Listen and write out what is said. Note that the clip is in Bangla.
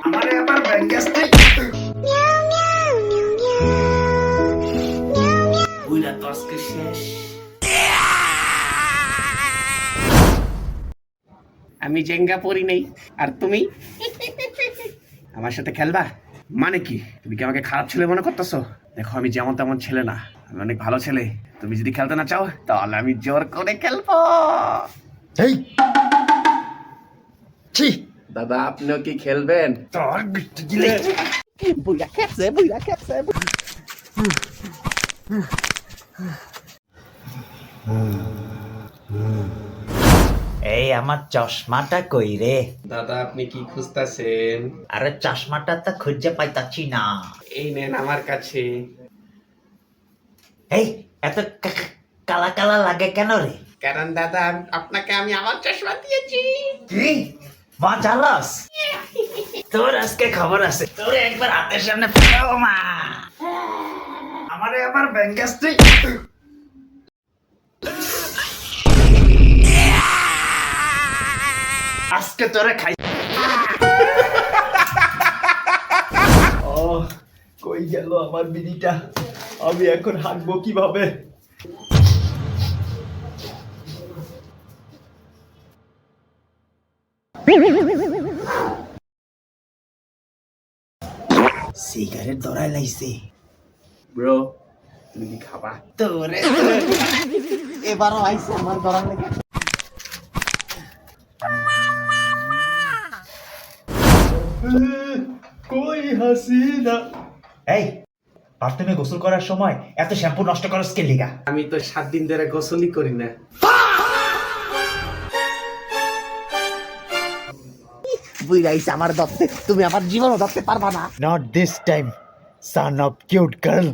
আমারে আবার ব্যাঙ্গাসটাই বুইরা তো আজকে শেষ। আমি জেঙ্গা পড়ি নেই আর তুমি আমার সাথে খেলবা? মানে কি, তুমি কি আমাকে খারাপ ছেলে মনে করতেছো? দেখো আমি যেমন তেমন ছেলে না, আমি অনেক ভালো ছেলে। তুমি যদি খেলতে না চাও তাহলে আমি জোর করে খেলবো। এই ছি দাদা আপনিও কি খেলবেন? তোর বিট্টু দিলে বুইরা খেপছে, বুইরা খেপছে। এই আমার চশমাটা কই রে? দাদা আপনি কি খুঁজতেছেন? আরে চশমাটা তো খুঁজে পাইতাছি না। এই নেন আমার কাছে। এই এত কালা কালা লাগে কেন রে? কারণ দাদা আপনাকে আমি আমার চশমা দিয়েছি। কি মজালাস? তোর আজকে খবর আছে, তোর একবার হাতের সামনে ফেরাও মা। আমারে আবার ব্যাঙ্গাসটাই আজকে তোরে খাই। ও কই গেল আমার বিড়িটা? আমি এখন হাঁটবো কিভাবে? সিগারেট ধরাই লাইছে। ব্রো তুমি কি খাবা? তোরে এবারও আইছে আমার ধরার লাগে। কই হাসিনা? এই বাথরুমে গোসল করার সময় এত শ্যাম্পু নষ্ট করস কে লিগা? আমি তো 7 দিন ধরে গোসলই করি না। বুইরাইছে আমার দত্তে, তুমি আমার জীবনও ধরতে পারবা না। Not this time, son of cute girl.